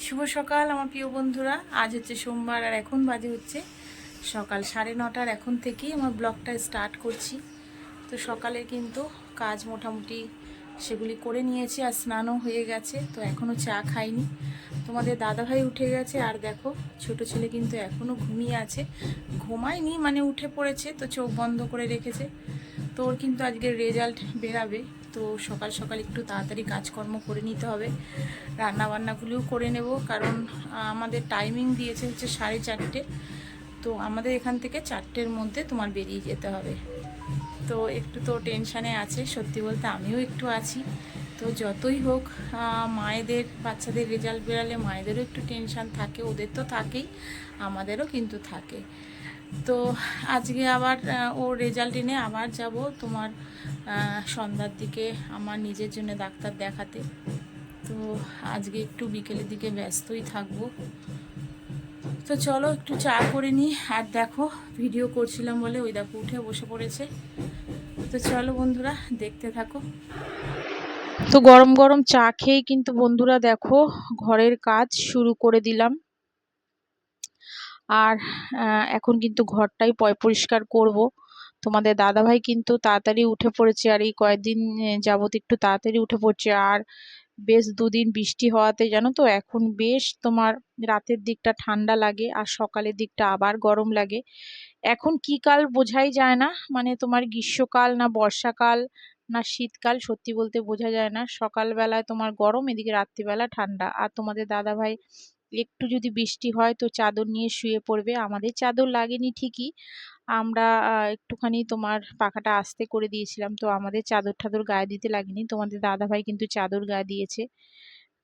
শুভ সকাল আমার প্রিয় বন্ধুরা। আজ হচ্ছে সোমবার আর এখন বাজে হচ্ছে সকাল 9:30। এখন থেকেই আমার ব্লগটা স্টার্ট করছি। তো সকালে কিন্তু কাজ মোটামুটি সেগুলি করে নিয়েছি আর স্নানও হয়ে গেছে। তো এখনও চা খাইনি। তোমাদের দাদাভাই উঠে গেছে আর দেখো ছোট ছেলে কিন্তু এখনও ঘুমিয়ে আছে। ঘুমায়নি মানে উঠে পড়েছে, তো চোখ বন্ধ করে রেখেছে। তো ওর কিন্তু আজকে রেজাল্ট বেরাবে। তো সকাল সকাল একটু তাড়াতাড়ি কাজকর্ম করে নিতে হবে, রান্নাবান্নাগুলিও করে নেব, কারণ আমাদের টাইমিং দিয়েছে হচ্ছে 4:30। তো আমাদের এখান থেকে 4টের মধ্যে তোমার বেরিয়ে যেতে হবে। তো একটু তো টেনশানে আছে, সত্যি বলতে আমিও একটু আছি। তো যতই হোক মায়েদের বাচ্চাদের রেজাল্ট বেরালে মায়েদেরও একটু টেনশান থাকে, ওদের তো থাকেই, আমাদেরও কিন্তু থাকে। তো আজকে আবার ওর রেজাল্ট এনে আবার যাব তোমার সন্ধ্যার দিকে আমার নিজের জন্য ডাক্তার দেখাতে। তো আজকে একটু বিকেলের দিকে ব্যস্তই থাকবো। তো চলো একটু চা করে নিই। আর দেখো ভিডিও করছিলাম বলে ওই দেখো উঠে বসে পড়েছে। তো চলো বন্ধুরা দেখতে থাকো। তো গরম গরম চা খেয়ে কিন্তু বন্ধুরা দেখো ঘরের কাজ শুরু করে দিলাম। আর এখন কিন্তু ঘরটাই পরিষ্কার করব। তোমাদের দাদাভাই কিন্তু তাড়াতাড়ি উঠে পড়েছে, আর এই কয়েকদিন যাবত একটু তাড়াতাড়ি উঠে পড়ছে। আর বেশ দুদিন বৃষ্টি হওয়াতে জানো তো এখন বেশ তোমার রাতের দিকটা ঠান্ডা লাগে আর সকালের দিকটা আবার গরম লাগে। এখন কি কাল বোঝাই যায় না, মানে তোমার গ্রীষ্মকাল না বর্ষাকাল না শীতকাল, সত্যি বলতে বোঝা যায় না। সকালবেলায় তোমার গরম, এদিকে রাত্রিবেলা ঠান্ডা। আর তোমাদের দাদাভাই একটু যদি বৃষ্টি হয় তো চাদর নিয়ে শুয়ে পড়বে। আমাদের চাদর লাগেনি ঠিকই, আমরা একটুখানি তোমার পাখাটা আস্তে করে দিয়েছিলাম, তো আমাদের চাদর টাদর গায়ে দিতে লাগেনি। তোমাদের দাদাভাই কিন্তু চাদর গায়ে দিয়েছে।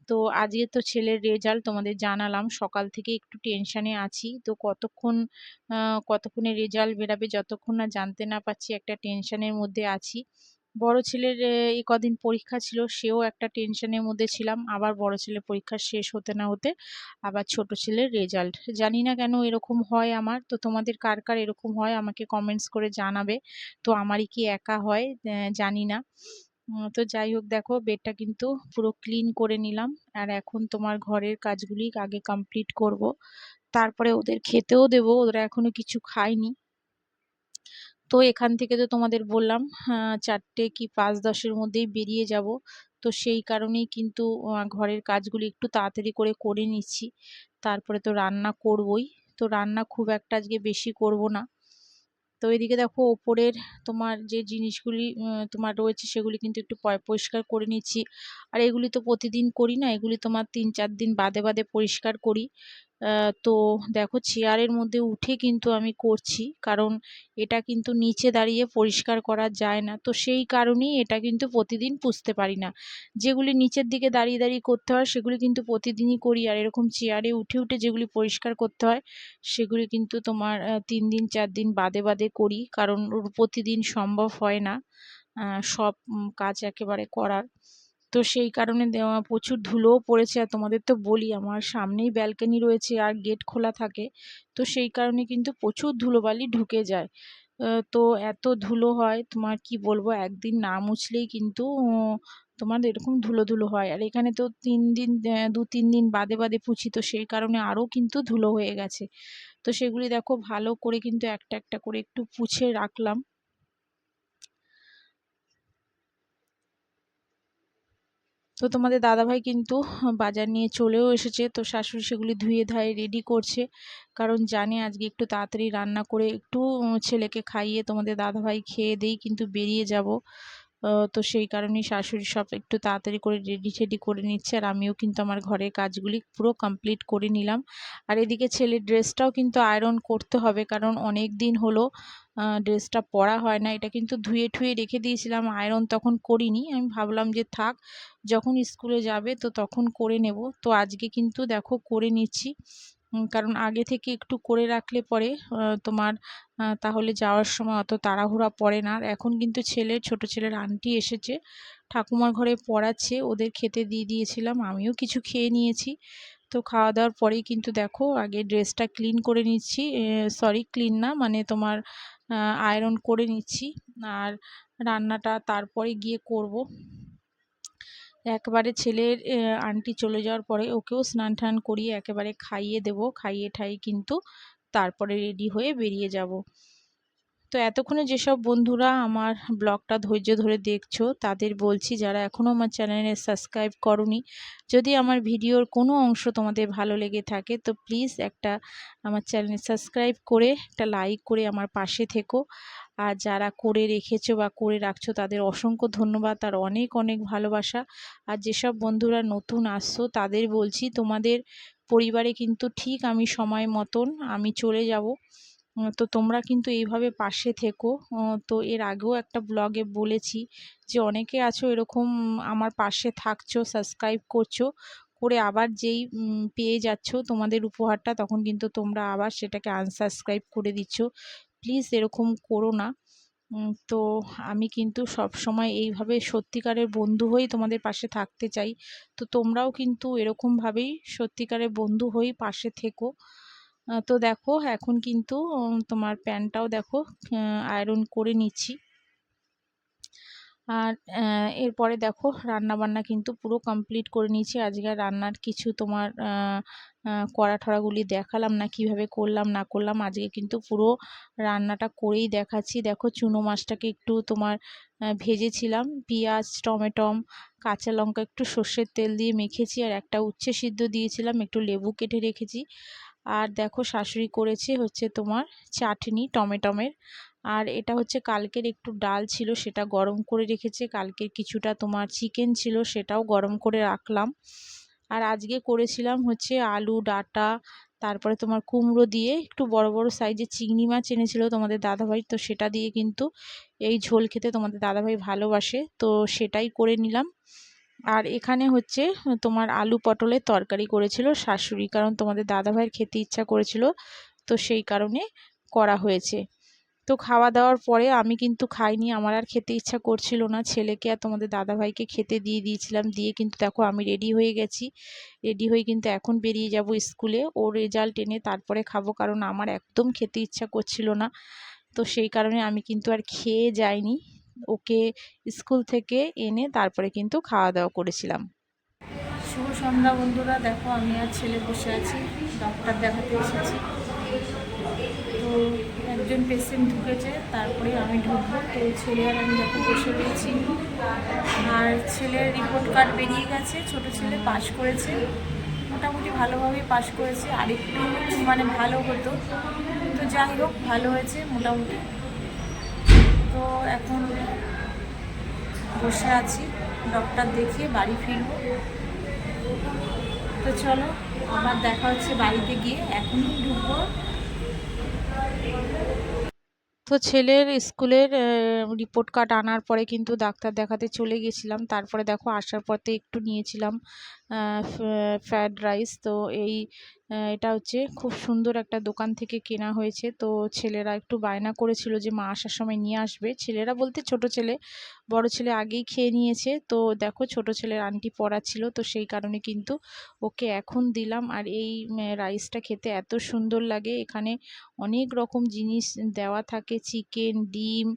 তো আজকে তো ছেলের রেজাল্ট তোমাদের জানালাম, সকাল থেকে একটু টেনশনে আছি। তো কতক্ষণে রেজাল্ট বেরাবে যতক্ষণ না জানতে না পারছি একটা টেনশনের মধ্যে আছি। বড় ছেলের এই কদিন পরীক্ষা ছিল, সেও একটা টেনশনের মধ্যে ছিলাম। আবার বড় ছেলের পরীক্ষা শেষ হতে না হতে আবার ছোট ছেলের রেজাল্ট। জানি না কেন এরকম হয় আমার। তো তোমাদের কার কার এরকম হয় আমাকে কমেন্টস করে জানাবে। তো আমারই কি একা হয় জানি না। তো যাই হোক দেখো বেডটা কিন্তু পুরো ক্লিন করে নিলাম। আর এখন তোমার ঘরের কাজগুলি আগে কমপ্লিট করব, তারপরে ওদের খেতেও দেবো, ওরা এখনো কিছু খায়নি। তো এখান থেকে তো তোমাদের বললাম 4টে কি 5:10-এর মধ্যেই বেরিয়ে যাব। তো সেই কারণেই কিন্তু ঘরের কাজগুলি একটু তাড়াতাড়ি করে করে নিচ্ছি। তারপরে তো রান্না করবই। তো রান্না খুব একটা আজকে বেশি করব না। তো এদিকে দেখো ওপরের তোমার যে জিনিসগুলি তোমার রয়েছে সেগুলি কিন্তু একটু পরিষ্কার করে নিচ্ছি। আর এগুলি তো প্রতিদিন করি না, এগুলি তোমার 3-4 দিন বাদে বাদে পরিষ্কার করি। তো দেখো চেয়ারের মধ্যে উঠে কিন্তু আমি করছি, কারণ এটা কিন্তু নিচে দাঁড়িয়ে পরিষ্কার করা যায় না। তো সেই কারণেই এটা কিন্তু প্রতিদিন পুছতে পারি না। যেগুলি নিচের দিকে দাঁড়িয়ে দাঁড়িয়ে করতে হয় সেগুলি কিন্তু প্রতিদিনই করি, আর এরকম চেয়ারে উঠে উঠে যেগুলি পরিষ্কার করতে হয় সেগুলি কিন্তু তোমার 3 দিন 4 দিন বাদে বাদে করি, কারণ প্রতিদিন সম্ভব হয় না সব কাজ একেবারে করার। তো সেই কারণে প্রচুর ধুলোও পড়েছে। আর তোমাদের তো বলি আমার সামনেই ব্যালকনি রয়েছে আর গেট খোলা থাকে, তো সেই কারণে কিন্তু প্রচুর ধুলোবালি ঢুকে যায়। তো এত ধুলো হয় তোমার কি বলবো, একদিন না মুছলেই কিন্তু তোমার এরকম ধুলো ধুলো হয়। আর এখানে তো 3 দিন 2-3 দিন বাদে বাদে পুছি, তো সেই কারণে আরো কিন্তু ধুলো হয়ে গেছে। তো সেগুলি দেখো ভালো করে কিন্তু একটা একটা করে একটু পুছে রাখলাম। তো তোমাদের দাদাভাই কিন্তু বাজার নিয়ে চলেও এসেছে। তো শাশুড়ি সেগুলি ধুয়ে ধায়ে রেডি করছে, কারণ জানে আজকে একটু তাড়াতাড়ি রান্না করে একটু ছেলেকে খাইয়ে তোমাদের দাদাভাই খেয়ে দিয়েই কিন্তু বেরিয়ে যাব। তো সেই কারণেই শাশুড়ি সব একটু তাড়াতাড়ি করে রেডি টেডি করে নিচ্ছে, আর আমিও কিন্তু আমার ঘরের কাজগুলি পুরো কমপ্লিট করে নিলাম। আর এদিকে ছেলের ড্রেসটাও কিন্তু আয়রন করতে হবে, কারণ অনেক দিন হলো ড্রেসটা পরা হয় না। এটা কিন্তু ধুয়ে ঠুয়ে রেখে দিয়েছিলাম, আয়রন তখন করিনি। আমি ভাবলাম যে থাক, যখন স্কুলে যাবে তো তখন করে নেব। তো আজকে কিন্তু দেখো করে নিচ্ছি, কারণ আগে থেকে একটু করে রাখলে পরে তোমার তাহলে যাওয়ার সময় অত তাড়াহুড়া পড়ে না। আর এখন কিন্তু ছোট ছেলের আন্টি এসেছে, ঠাকুমার ঘরে পড়াচ্ছে, ওদের খেতে দিয়ে দিয়েছিলাম, আমিও কিছু খেয়ে নিয়েছি। তো খাওয়া দাওয়ার পরেই কিন্তু দেখো আগে ড্রেসটা ক্লিন করে নিচ্ছি, সরি ক্লিন না মানে তোমার আয়রন করে নিচ্ছি, আর রান্নাটা তারপরে গিয়ে করব। একবারে ছেলের আন্টি চলে যাওয়ার পরে ওকেও স্নান টান করিয়ে একেবারে খাইয়ে দেবো, খাইয়ে ঠাইয়ে কিন্তু তারপরে রেডি হয়ে বেরিয়ে যাব। তো এতক্ষণে যেসব বন্ধুরা আমার ব্লগটা ধৈর্য ধরে দেখছো তাদের বলছি, যারা এখনও আমার চ্যানেলে সাবস্ক্রাইব করনি, যদি আমার ভিডিওর কোনো অংশ তোমাদের ভালো লেগে থাকে তো প্লিজ একটা আমার চ্যানেল সাবস্ক্রাইব করে একটা লাইক করে আমার পাশে থেকো। আর যারা করে রেখেছো বা করে রাখছো তাদের অসংখ্য ধন্যবাদ আর অনেক অনেক ভালোবাসা। আর যেসব বন্ধুরা নতুন আসছো তাদের বলছি, তোমাদের পরিবারে কিন্তু ঠিক আমি সময় মতন আমি চলে যাব। তো তোমরা কিন্তু এইভাবে পাশে থেকো। তো এর আগেও একটা ব্লগে বলেছি যে অনেকে আছো এরকম আমার পাশে থাকছো, সাবস্ক্রাইব করছো, করে আবার যেই পেয়ে যাচ্ছ তোমাদের উপহারটা তখন কিন্তু তোমরা আবার সেটাকে আনসাবস্ক্রাইব করে দিচ্ছ। প্লিজ এরকম করো না। তো আমি কিন্তু সব সময় এইভাবে সত্যিকারের বন্ধু হয়েই তোমাদের পাশে থাকতে চাই। তো তোমরাও কিন্তু এরকমভাবেই সত্যিকারের বন্ধু হয়েই পাশে থেকো। তো দেখো এখন কিন্তু তোমার প্যান্টটাও দেখো আয়রন করে নিচ্ছি। আর এরপরে দেখো রান্না বান্না কিন্তু পুরো কমপ্লিট করে নিয়েছি। আজকে রান্নার কিছু তোমার কড়া ঠড়াগুলি দেখালাম না, কিভাবে করলাম না করলাম, আজকে কিন্তু পুরো রান্নাটা করেই দেখাচ্ছি। দেখো চুনো মাছটাকে একটু তোমার ভেজেছিলাম, পেঁয়াজ টমেটম কাঁচা লঙ্কা একটু সর্ষের তেল দিয়ে মেখেছি, আর একটা উচ্ছে সিদ্ধ দিয়েছিলাম, একটু লেবু কেটে রেখেছি। আর দেখো শাশুড়ি করেছে হচ্ছে তোমার চাটনি টমেটমের। আর এটা হচ্ছে কালকের একটু ডাল ছিল সেটা গরম করে রেখেছে, কালকের কিছুটা তোমার চিকেন ছিল সেটাও গরম করে রাখলাম। আর আজকে করেছিলাম হচ্ছে আলু ডাঁটা, তারপরে তোমার কুমড়ো দিয়ে একটু বড় বড় সাইজের চিংড়ি মাছ এনেছিল তোমাদের দাদাভাই, তো সেটা দিয়ে কিন্তু এই ঝোল খেতে তোমাদের দাদাভাই ভালোবাসে, তো সেটাই করে নিলাম। আর এখানে হচ্ছে তোমার আলু পটলের তরকারি করেছিল শাশুড়ি, কারণ তোমাদের দাদাভাইয়ের খেতে ইচ্ছা করেছিল, তো সেই কারণে করা হয়েছে। তো খাওয়া দাওয়ার পরে আমি কিন্তু খাইনি, আমার আর খেতে ইচ্ছা করছিল না, ছেলেকে আর তোমাদের দাদাভাইকে খেতে দিয়ে দিয়েছিলাম, দিয়ে কিন্তু দেখো আমি রেডি হয়ে গেছি। রেডি হয়ে কিন্তু এখন বেরিয়ে যাব স্কুলে, ওর রেজাল্ট এনে তারপরে খাবো, কারণ আমার একদম খেতে ইচ্ছা করছিল না। তো সেই কারণে আমি কিন্তু আর খেয়ে যাইনি, ওকে স্কুল থেকে এনে তারপরে কিন্তু খাওয়া দাওয়া করেছিলাম। শুভ সন্ধ্যা বন্ধুরা, দেখো আমি আর ছেলে বসে আছি, ডক্টর দেখাতে এসেছি। তো একজন পেশেন্ট ঢুকেছে, তারপরে আমি ঢুকবো। তো ছেলে আর আমি দেখো বসে রয়েছি। আর ছেলের রিপোর্ট কার্ড বেরিয়ে গেছে, ছোট ছেলে পাস করেছে, মোটামুটি ভালোভাবেই পাস করেছে, আর একটু মানে ভালো হতো, তো যাই হোক ভালো হয়েছে মোটামুটি। তো এখন বসে আছি, ডক্টর দেখিয়ে বাড়ি ফিরবো। তো চলো আবার দেখা হচ্ছে বাড়িতে গিয়ে, এখনই ঢুকবো। তো ছেলের স্কুলের রিপোর্ট কার্ড আনার পরে কিন্তু ডাক্তার দেখাতে চলে গেছিলাম, তারপরে দেখো আসার পথে একটু নিয়েছিলাম ফ্রায়েড রাইস। তো এটা হচ্ছে খুব সুন্দর একটা দোকান থেকে কেনা হয়েছে। তো ছেলেরা একটু বায়না করেছিল যে মা আসার সময় নিয়ে আসবে, ছেলেরা বলতে ছোট ছেলে, বড় ছেলে আগেই খেয়ে নিয়েছে। তো দেখো ছোট ছেলের আন্টি পড়াচ্ছিল, তো সেই কারণে কিন্তু ওকে এখন দিলাম। আর এই রাইসটা খেতে এত সুন্দর লাগে, এখানে অনেক রকম জিনিস দেওয়া থাকে, চিকেন ডিম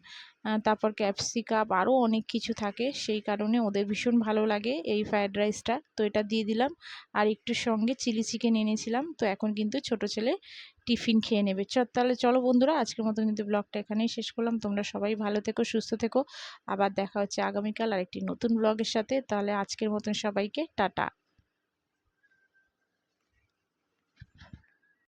তারপর ক্যাপসিকাম আরও অনেক কিছু থাকে, সেই কারণে ওদের ভীষণ ভালো লাগে এই ফ্রায়েড রাইসটা। তো এটা দিয়ে দিলাম, আর একটু সঙ্গে চিলি চিকেন এনেছিলাম। তো এখন কিন্তু ছোট ছেলে টিফিন খেয়ে নেবে। তাহলে চলো বন্ধুরা, আজকের মতো কিন্তু ব্লগটা এখানেই শেষ করলাম। তোমরা সবাই ভালো থেকো, সুস্থ থেকো, আবার দেখা হচ্ছে আগামীকাল আরেকটি নতুন ব্লগের সাথে। তাহলে আজকের মতন সবাইকে টাটা।